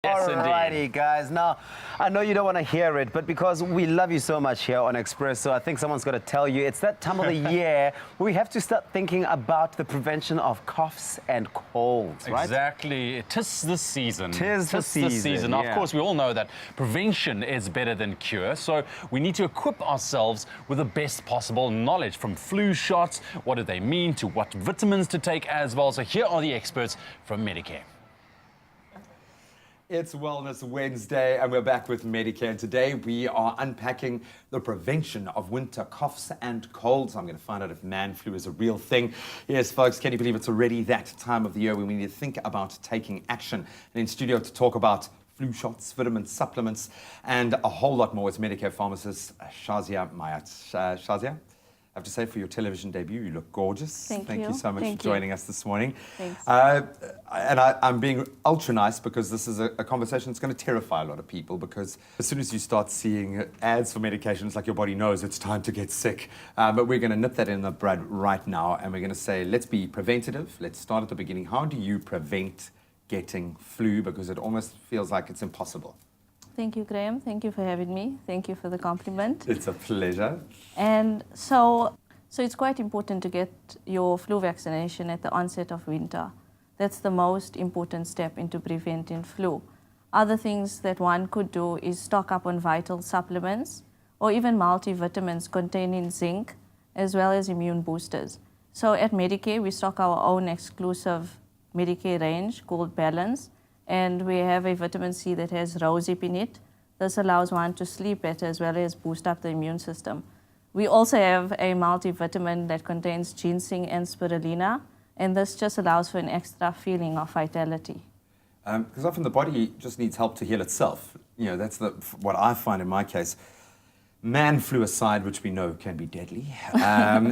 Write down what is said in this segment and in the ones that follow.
Yes, Alrighty, guys. Now, I know you don't want to hear it, but because we love you so much here on Express, so I think someone's got to tell you, it's that time of the year where we have to start thinking about the prevention of coughs and colds, right? Exactly. Tis the season. Tis the season, Now, yeah. of course, we all know that prevention is better than cure, so we need to equip ourselves with the best possible knowledge from flu shots, what do they mean, to what vitamins to take as well. So here are the experts from Medicare. It's Wellness Wednesday and we're back with Medicare. And today we are unpacking the prevention of winter coughs and colds. I'm going to find out if man flu is a real thing. Yes, folks, can you believe it's already that time of the year when we need to think about taking action? And in studio to talk about flu shots, vitamin supplements, and a whole lot more is Medicare pharmacist Shazia Mayat. Shazia, I have to say, for your television debut, you look gorgeous. Thank you so much for joining us this morning. Thanks. And I'm being ultra nice because this is a conversation that's going to terrify a lot of people, because as soon as you start seeing ads for medications, like your body knows it's time to get sick. But we're going to nip that in the bud right now, and we're going to say, let's be preventative. Let's start at the beginning. How do you prevent getting flu? Because it almost feels like it's impossible. Thank you, Graeme. Thank you for having me. Thank you for the compliment. It's a pleasure. And so it's quite important to get your flu vaccination at the onset of winter. That's the most important step into preventing flu. Other things that one could do is stock up on vital supplements or even multivitamins containing zinc, as well as immune boosters. So at Medicare, we stock our own exclusive Medicare range called Balance, and we have a vitamin C that has rosehip in it. This allows one to sleep better as well as boost up the immune system. We also have a multivitamin that contains ginseng and spirulina, and this just allows for an extra feeling of vitality. Because often the body just needs help to heal itself. You know, that's what I find in my case. Man flu aside, which we know can be deadly,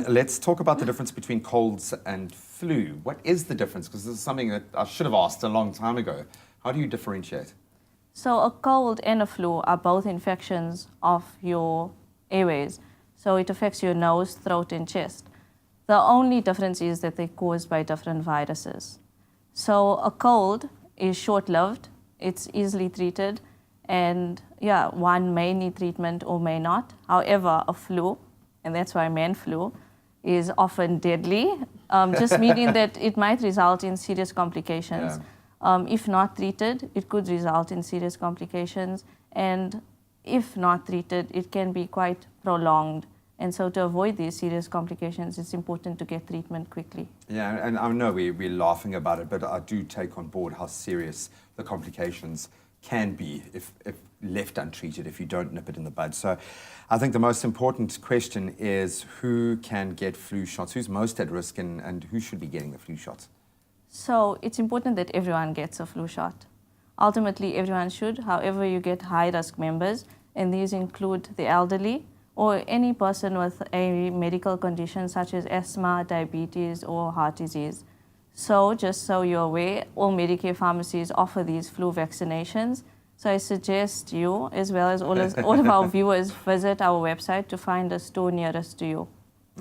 let's talk about the difference between colds and flu. What is the difference? Because this is something that I should have asked a long time ago. How do you differentiate? So a cold and a flu are both infections of your airways. So it affects your nose, throat, and chest. The only difference is that they're caused by different viruses. So a cold is short-lived, it's easily treated, and yeah, one may need treatment or may not. However, a flu, and that's why man flu, is often deadly, just meaning that it might result in serious complications. Yeah. If not treated, it could result in serious complications, and if not treated, it can be quite prolonged. And so to avoid these serious complications, it's important to get treatment quickly. Yeah, and I know we're laughing about it, but I do take on board how serious the complications can be if left untreated, if you don't nip it in the bud. So I think the most important question is who can get flu shots, who's most at risk, and who should be getting the flu shots? So it's important that everyone gets a flu shot. Ultimately, everyone should. However, you get high-risk members, and these include the elderly or any person with a medical condition such as asthma, diabetes, or heart disease. So just so you're aware, all Medicare pharmacies offer these flu vaccinations. So I suggest you, as well as all of our viewers, visit our website to find a store nearest to you.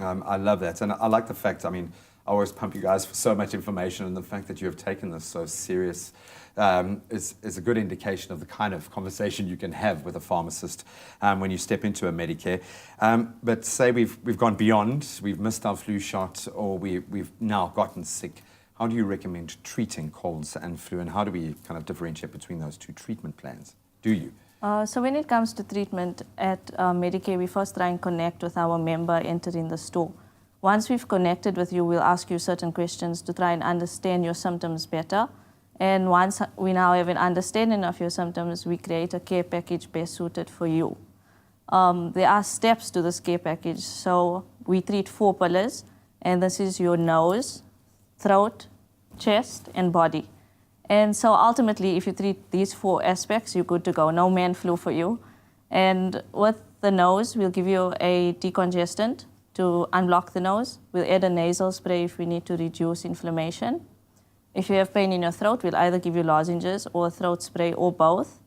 I love that, and I like the fact, I mean, I always pump you guys for so much information, and the fact that you have taken this so serious is a good indication of the kind of conversation you can have with a pharmacist when you step into a Medicare. But say we've gone beyond, we've missed our flu shot, or we've now gotten sick. How do you recommend treating colds and flu, and how do we kind of differentiate between those two treatment plans? Do you? So when it comes to treatment at Medicare, we first try and connect with our member entering the store. Once we've connected with you, we'll ask you certain questions to try and understand your symptoms better. And once we now have an understanding of your symptoms, we create a care package best suited for you. There are steps to this care package. So we treat 4 pillars, and this is your nose, throat, chest, and body. And so ultimately, if you treat these 4 aspects, you're good to go. No man flu for you. And with the nose, we'll give you a decongestant to unblock the nose. We'll add a nasal spray if we need to reduce inflammation. If you have pain in your throat, we'll either give you lozenges or a throat spray or both.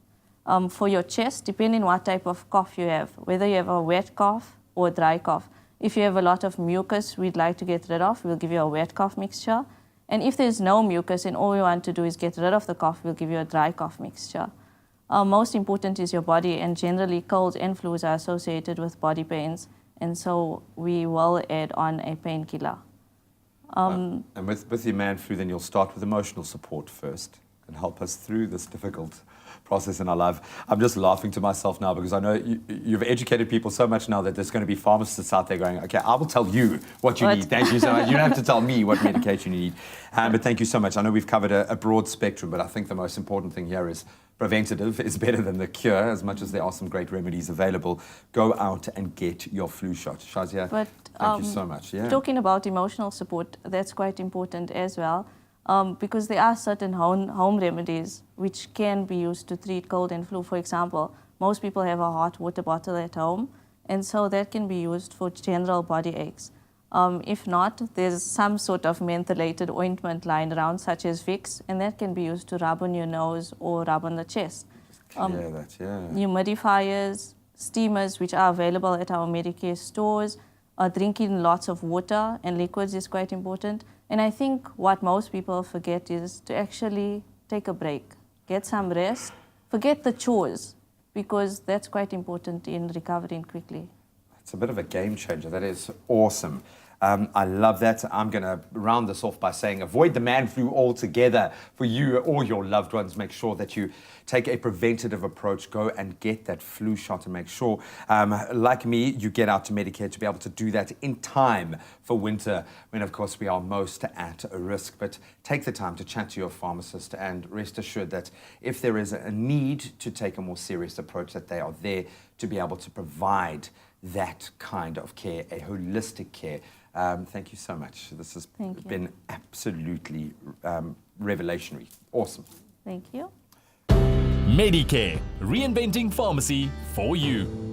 For your chest, depending what type of cough you have, whether you have a wet cough or a dry cough. If you have a lot of mucus we'd like to get rid of, we'll give you a wet cough mixture. And if there's no mucus and all we want to do is get rid of the cough, we'll give you a dry cough mixture. Most important is your body, and generally colds and flus are associated with body pains, and so we will add on a painkiller. And with your man flu, then you'll start with emotional support first and help us through this difficult process in our life. I'm just laughing to myself now because I know you've educated people so much now that there's going to be pharmacists out there going, okay, I will tell you what you need. Thank you so much. You don't have to tell me what medication you need. But thank you so much. I know we've covered a broad spectrum, but I think the most important thing here is preventative is better than the cure. As much as there are some great remedies available, go out and get your flu shot. Shazia, thank you so much. Yeah. Talking about emotional support, that's quite important as well. Because there are certain home remedies which can be used to treat cold and flu. For example, most people have a hot water bottle at home, and so that can be used for general body aches. If not, there's some sort of mentholated ointment lying around, such as Vicks, and that can be used to rub on your nose or rub on the chest. Clear that, yeah. Humidifiers, steamers, which are available at our Medicare stores. Drinking lots of water and liquids is quite important. And I think what most people forget is to actually take a break, get some rest, forget the chores, because that's quite important in recovering quickly. It's a bit of a game changer. That is awesome. I love that. I'm going to round this off by saying avoid the man flu altogether for you or your loved ones. Make sure that you take a preventative approach. Go and get that flu shot and make sure, like me, you get out to Medicare to be able to do that in time for winter when, of course, we are most at risk. But take the time to chat to your pharmacist and rest assured that if there is a need to take a more serious approach, that they are there to be able to provide that kind of care, a holistic care. Thank you so much. This has been absolutely revelationary. Awesome. Thank you. Medicare, reinventing pharmacy for you.